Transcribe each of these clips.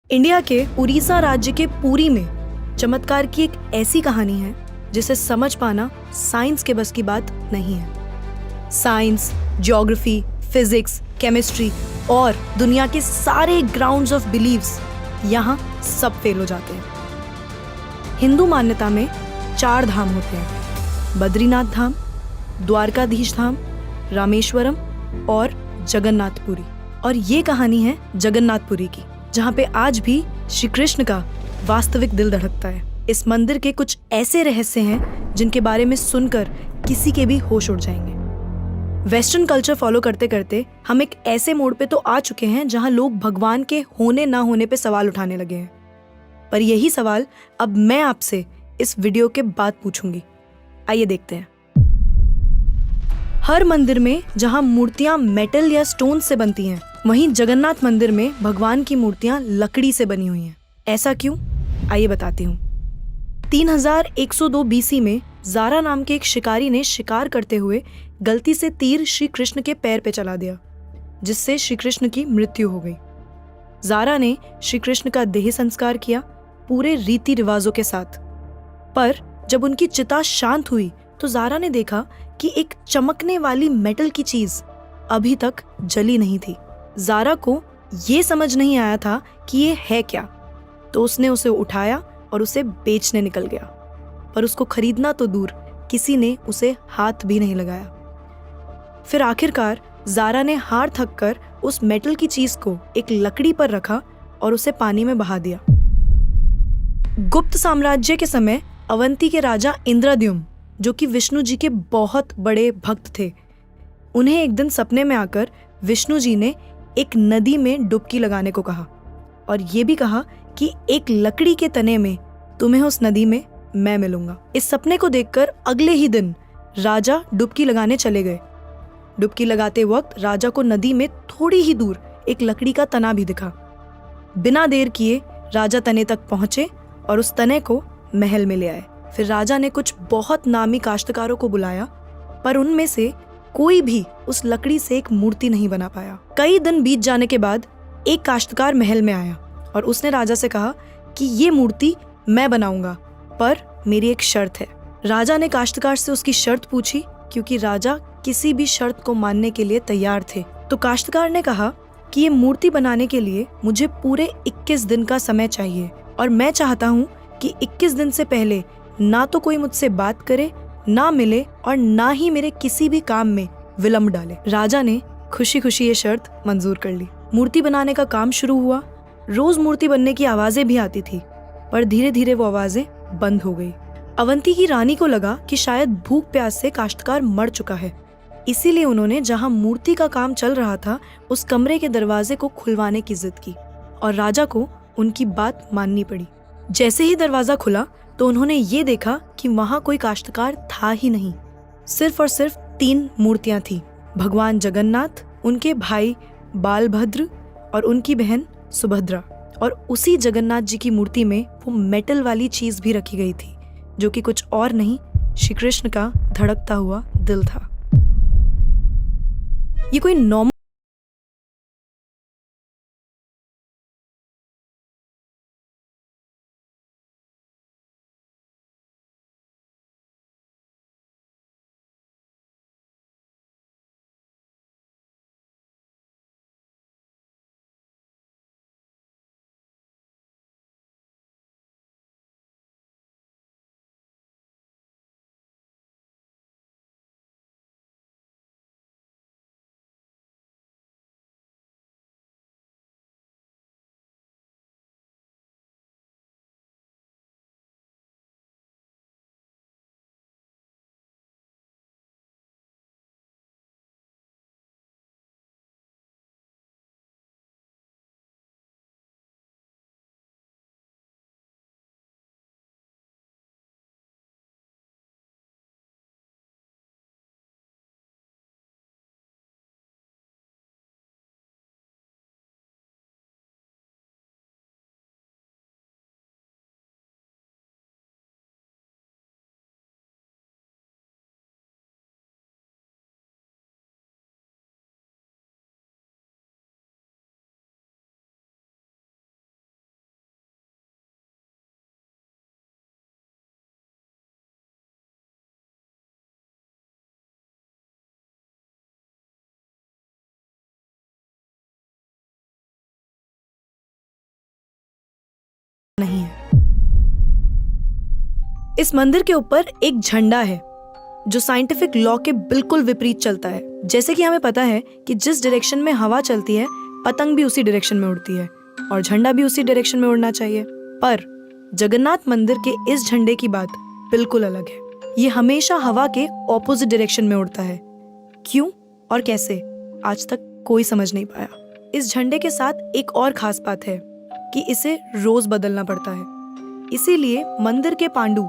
India के उड़ीसा राज्य के पुरी में चमत्कार की एक ऐसी कहानी है जिसे समझ पाना साइंस के बस की बात नहीं है। साइंस, ज्योग्राफी, फिजिक्स, केमिस्ट्री और दुनिया के सारे ग्राउंड्स ऑफ बिलीव्स यहाँ सब फेल हो जाते हैं। हिंदू मान्यता में 4 धाम होते हैं: बद्रीनाथ धाम, द्वारकाधीश धाम, रामेश्वरम और जगन्नाथपुरी। और ये कहानी है जगन्नाथपुरी की, जहाँ पे आज भी श्री कृष्ण का वास्तविक दिल धड़कता है। इस मंदिर के कुछ ऐसे रहस्य हैं जिनके बारे में सुनकर किसी के भी होश उड़ जाएंगे। वेस्टर्न कल्चर फॉलो करते करते हम एक ऐसे मोड़ पे तो आ चुके हैं जहाँ लोग भगवान के होने ना होने पे सवाल उठाने लगे हैं। पर यही सवाल अब मैं आपसे इस वीडियो के बाद पूछूंगी। आइए देखते हैं। हर मंदिर में जहाँ मूर्तियां मेटल या स्टोन से बनती हैं, वहीं जगन्नाथ मंदिर में भगवान की मूर्तियां लकड़ी से बनी हुई हैं। ऐसा क्यों? आइए बताती हूँ। 3102 बीसी में जारा नाम के एक शिकारी ने शिकार करते हुए गलती से तीर श्री कृष्ण के पैर पे चला दिया, जिससे श्री कृष्ण की मृत्यु हो गई। जारा ने श्री कृष्ण का देह संस्कार किया पूरे रीति रिवाजों के साथ। पर जब उनकी चिता शांत हुई तो जारा ने देखा कि एक चमकने वाली मेटल की चीज अभी तक जली नहीं थी। जारा को ये समझ नहीं आया था कि ये है क्या, तो उसने उसे उठाया और उसे बेचने निकल गया। पर उसको खरीदना तो दूर, किसी ने उसे हाथ भी नहीं लगाया। फिर आखिरकार जारा ने हार थक कर उस मेटल की चीज को एक लकड़ी पर रखा और उसे पानी में बहा दिया। गुप्त साम्राज्य के समय अवंती के राजा इंद्रद्युम्न, जो कि विष्णु जी के बहुत बड़े भक्त थे, उन्हें एक दिन सपने में आकर विष्णु जी ने एक नदी में डुबकी लगाने को कहा और ये भी कहा कि एक लकड़ी के तने में तुम्हें उस नदी में मैं मिलूंगा। इस सपने को देखकर अगले ही दिन राजा डुबकी लगाने चले गए। डुबकी लगाते वक्त राजा को नदी में थोड़ी ही दूर एक लकड़ी का तना भी दिखा। बिना देर किए राजा तने तक पहुंचे और उस तने को महल में ले आए। फिर राजा ने कुछ बहुत नामी काश्तकारों को बुलाया, पर उनमें से कोई भी उस लकड़ी से एक मूर्ति नहीं बना पाया। कई दिन बीत जाने के बाद एक काश्तकार महल में आया और उसने राजा से कहा कि ये मूर्ति मैं बनाऊंगा, पर मेरी एक शर्त है। राजा ने काश्तकार से उसकी शर्त पूछी, क्योंकि राजा किसी भी शर्त को मानने के लिए तैयार थे। तो काश्तकार ने कहा कि ये मूर्ति बनाने के लिए मुझे पूरे 21 दिन का समय चाहिए और मैं चाहता हूँ कि 21 दिन से पहले ना तो कोई मुझसे बात करे, ना मिले और ना ही मेरे किसी भी काम में विलंब डाले। राजा ने खुशी खुशी ये शर्त मंजूर कर ली। मूर्ति बनाने का काम शुरू हुआ। रोज मूर्ति बनने की आवाजें भी आती थी, पर धीरे धीरे वो आवाजें बंद हो गई। अवंती की रानी को लगा कि शायद भूख प्यास से काश्तकार मर चुका है, इसीलिए उन्होंने जहाँ मूर्ति का काम चल रहा था उस कमरे के दरवाजे को खुलवाने की जिद की और राजा को उनकी बात माननी पड़ी। जैसे ही दरवाजा खुला तो उन्होंने ये देखा कि वहां कोई काश्तकार था ही नहीं। सिर्फ और सिर्फ 3 मूर्तियां थी: भगवान जगन्नाथ, उनके भाई बालभद्र और उनकी बहन सुभद्रा। और उसी जगन्नाथ जी की मूर्ति में वो मेटल वाली चीज भी रखी गई थी, जो कि कुछ और नहीं, श्री कृष्ण का धड़कता हुआ दिल था। ये कोई नॉर्मल नहीं है। इस मंदिर के ऊपर एक झंडा है जो साइंटिफिक लॉ के बिल्कुल विपरीत चलता है। जैसे कि हमें पता है कि जिस डायरेक्शन में हवा चलती है पतंग भी उसी डायरेक्शन में उड़ती है और झंडा भी उसी डायरेक्शन में उड़ना चाहिए। पर जगन्नाथ मंदिर के इस झंडे की बात बिल्कुल अलग है। ये हमेशा हवा के ऑपोजिट डायरेक्शन में उड़ता है। क्यों और कैसे आज तक कोई समझ नहीं पाया। इस झंडे के साथ एक और खास बात है कि इसे रोज बदलना पड़ता है। इसीलिए मंदिर के पांडु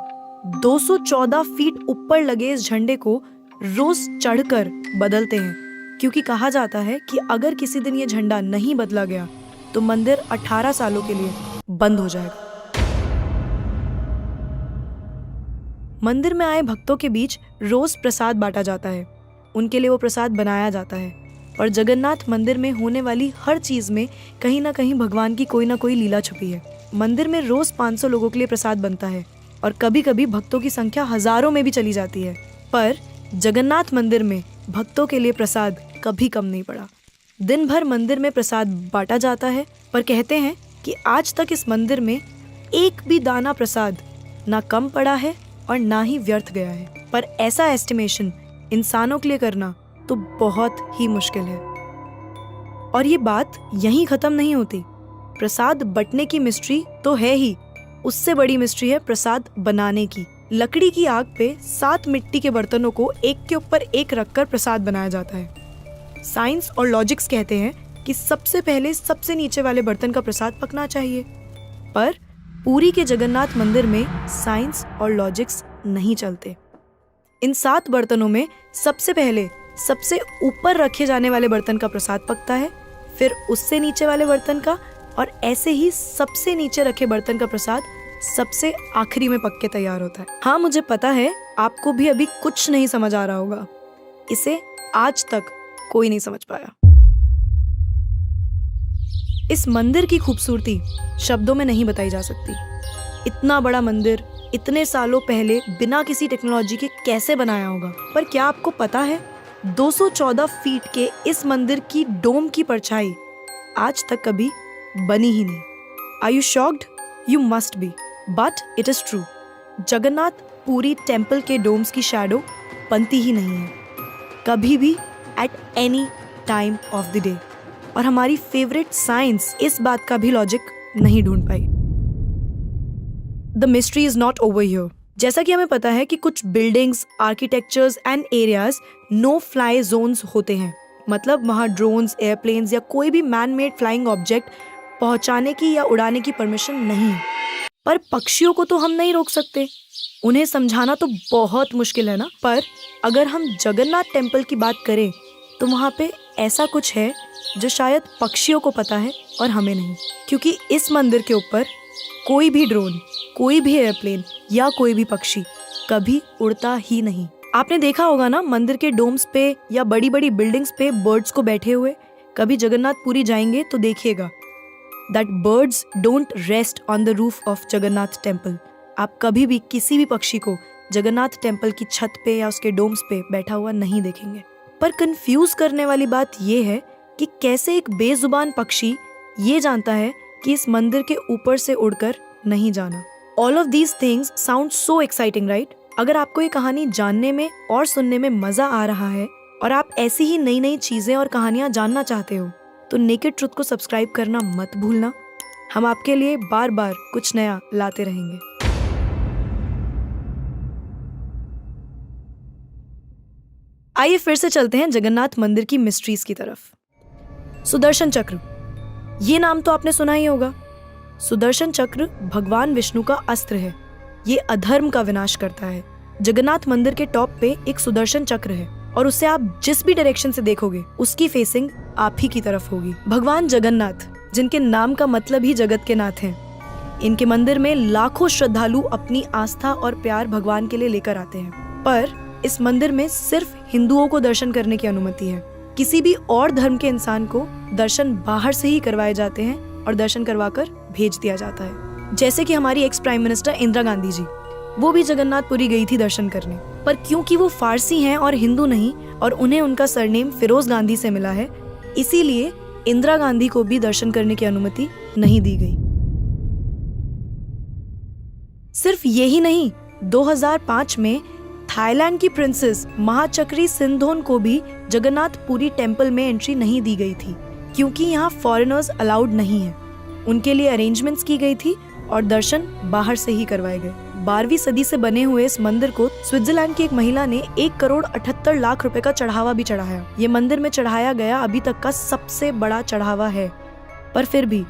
214 फीट ऊपर लगे इस झंडे को रोज चढ़कर बदलते हैं, क्योंकि कहा जाता है कि अगर किसी दिन ये झंडा नहीं बदला गया तो मंदिर 18 सालों के लिए बंद हो जाएगा। मंदिर में आए भक्तों के बीच रोज प्रसाद बांटा जाता है। उनके लिए वो प्रसाद बनाया जाता है और जगन्नाथ मंदिर में होने वाली हर चीज में कहीं ना कहीं भगवान की कोई ना कोई लीला छुपी है। मंदिर में रोज 500 लोगों के लिए प्रसाद बनता है और कभी कभी भक्तों की संख्या हजारों में भी चली जाती है। पर जगन्नाथ मंदिर में भक्तों के लिए प्रसाद कभी कम नहीं पड़ा। दिन भर मंदिर में प्रसाद बांटा जाता है, पर कहते हैं कि आज तक इस मंदिर में एक भी दाना प्रसाद ना कम पड़ा है और ना ही व्यर्थ गया है। पर ऐसा एस्टिमेशन इंसानों के लिए करना तो बहुत ही मुश्किल है। और ये बात यहीं खत्म नहीं होती। प्रसाद बंटने की मिस्ट्री तो है ही, उससे बड़ी मिस्ट्री है प्रसाद बनाने की। लकड़ी की आग पे 7 मिट्टी के बर्तनों को एक के ऊपर एक रखकर प्रसाद बनाया जाता है। साइंस और लॉजिक्स कहते हैं कि सबसे पहले सबसे नीचे वाले बर्तन का प्रसाद पकना चाहिए। पर पुरी के जगन्नाथ मंदिर में साइंस और लॉजिक्स नहीं चलते। इन 7 बर्तनों में सबसे पहले सबसे ऊपर रखे जाने वाले बर्तन का प्रसाद पकता है, फिर उससे नीचे वाले बर्तन का, और ऐसे ही सबसे नीचे रखे बर्तन का प्रसाद सबसे आखिरी में पक के तैयार होता है। हाँ, मुझे पता है आपको भी अभी कुछ नहीं समझ आ रहा होगा। इसे आज तक कोई नहीं समझ पाया। इस मंदिर की खूबसूरती शब्दों में नहीं बताई जा सकती। इतना बड़ा मंदिर इतने सालों पहले बिना किसी टेक्नोलॉजी के कैसे बनाया होगा। पर क्या आपको पता है 214 फीट के इस मंदिर की डोम की परछाई आज तक कभी बनी ही नहीं। Are you shocked? You must be, but it is true. Jagannath Puri temple के डोम्स की शैडो बनती ही नहीं है कभी भी, at any time of the day. और हमारी फेवरेट साइंस इस बात का भी लॉजिक नहीं ढूंढ पाई। The mystery is not over here. जैसा कि हमें पता है कि कुछ buildings, architectures and areas no fly zones होते हैं, मतलब वहाँ ड्रोन्स, एयरप्लेन्स या कोई भी मैन मेड फ्लाइंग ऑब्जेक्ट पहुंचाने की या उड़ाने की परमिशन नहीं है। पर पक्षियों को तो हम नहीं रोक सकते, उन्हें समझाना तो बहुत मुश्किल है ना। पर अगर हम जगन्नाथ टेम्पल की बात करें तो वहाँ पे ऐसा कुछ है जो शायद पक्षियों को पता है और हमें नहीं, क्योंकि इस मंदिर के ऊपर कोई भी ड्रोन, कोई भी एयरप्लेन या कोई भी पक्षी कभी उड़ता ही नहीं। आपने देखा होगा ना मंदिर के डोम्स पे या बड़ी बड़ी बिल्डिंग्स पे बर्ड्स को बैठे हुए। कभी जगन्नाथपुरी जाएंगे तो देखिएगा that birds don't rest on the roof of Jagannath temple. आप कभी भी किसी भी पक्षी को जगन्नाथ टेम्पल की छत पे या उसके डोम्स पे बैठा हुआ नहीं देखेंगे। पर कंफ्यूज करने वाली बात यह है कि कैसे एक बेजुबान पक्षी ये जानता है कि इस मंदिर के ऊपर से उड़कर नहीं जाना। All of these things sound so exciting, right? अगर आपको ये कहानी जानने में और सुनने में मजा आ रहा है और आप ऐसी ही नई नई चीजें और कहानियां जानना चाहते हो तो नेकेड ट्रुथ को सब्सक्राइब करना मत भूलना। हम आपके लिए बार बार कुछ नया लाते रहेंगे। आइए फिर से चलते हैं जगन्नाथ मंदिर की मिस्ट्रीज की तरफ। सुदर्शन चक्र, ये नाम तो आपने सुना ही होगा। सुदर्शन चक्र भगवान विष्णु का अस्त्र है। ये अधर्म का विनाश करता है। जगन्नाथ मंदिर के टॉप पे एक सुदर्शन चक्र है और उसे आप जिस भी डायरेक्शन से देखोगे उसकी फेसिंग आप ही की तरफ होगी। भगवान जगन्नाथ, जिनके नाम का मतलब ही जगत के नाथ हैं, इनके मंदिर में लाखों श्रद्धालु अपनी आस्था और प्यार भगवान के लिए लेकर आते हैं। पर इस मंदिर में सिर्फ हिंदुओं को दर्शन करने की अनुमति है। किसी भी और धर्म के इंसान को दर्शन बाहर से ही करवाए जाते हैं और दर्शन करवाकर भेज दिया जाता है। जैसे कि हमारी ex prime minister Indira Gandhi ji, वो भी जगन्नाथपुरी गई थी दर्शन करने, पर क्योंकि वो फारसी हैं और हिंदू नहीं और उन्हें उनका सरनेम फिरोज गांधी से मिला है, इसीलिए इंदिरा गांधी को भी दर्शन करने की अनुमति नहीं दी गई। सिर्फ यही नहीं, 2005 में थाईलैंड की प्रिंसेस महाचक्री सिंधोन को भी जगन्नाथ पुरी टेम्पल में एंट्री नहीं दी गई थी, क्योंकि यहाँ फॉरेनर्स अलाउड नहीं है। उनके लिए अरेंजमेंट्स की गई थी और दर्शन बाहर से ही करवाए गए। 12वीं सदी से बने हुए इस मंदिर को स्विट्जरलैंड की एक महिला ने 1,78,00,000 रुपए का चढ़ावा भी चढ़ाया। ये मंदिर में चढ़ाया गया अभी तक का सबसे बड़ा चढ़ावा है। पर फिर भी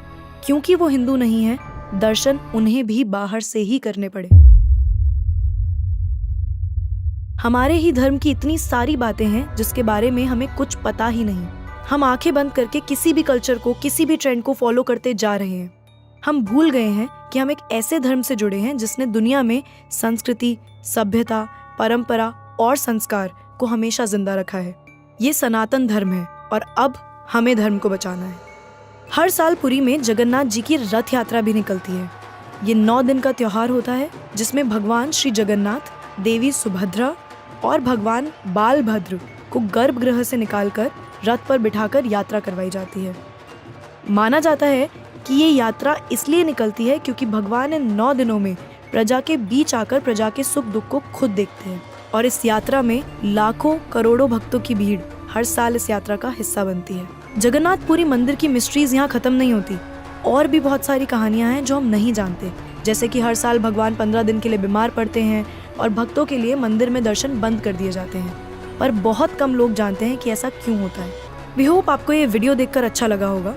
क्योंकि वो हिंदू नहीं है, दर्शन उन्हें भी बाहर से ही करने पड़े। हमारे ही धर्म की इतनी सारी बातें हैं जिसके बारे में हमें कुछ पता ही नहीं। हम आंखें बंद करके किसी भी कल्चर को, किसी भी ट्रेंड को फॉलो करते जा रहे हैं। हम भूल गए हैं कि हम एक ऐसे धर्म से जुड़े हैं जिसने दुनिया में संस्कृति, सभ्यता, परंपरा और संस्कार को हमेशा जिंदा रखा है। ये सनातन धर्म है और अब हमें धर्म को बचाना है। हर साल पुरी में जगन्नाथ जी की रथ यात्रा भी निकलती है। ये 9 दिन का त्योहार होता है जिसमें भगवान श्री जगन्नाथ, देवी सुभद्रा और भगवान बालभद्र को गर्भगृह से निकालकर रथ पर बिठाकर यात्रा करवाई जाती है। माना जाता है कि ये यात्रा इसलिए निकलती है क्योंकि भगवान इन 9 दिनों में प्रजा के बीच आकर प्रजा के सुख दुख को खुद देखते हैं और इस यात्रा में लाखों करोड़ों भक्तों की भीड़ हर साल इस यात्रा का हिस्सा बनती है। जगन्नाथ पुरी मंदिर की मिस्ट्रीज यहाँ खत्म नहीं होती। और भी बहुत सारी कहानियां हैं जो हम नहीं जानते, जैसे कि हर साल भगवान 15 दिन के लिए बीमार पड़ते हैं और भक्तों के लिए मंदिर में दर्शन बंद कर दिए जाते हैं। पर बहुत कम लोग जानते हैं कि ऐसा क्यों होता है। वी होप आपको ये वीडियो देखकर अच्छा लगा होगा।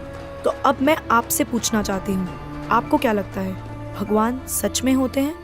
तो अब मैं आपसे पूछना चाहती हूँ, आपको क्या लगता है, भगवान सच में होते हैं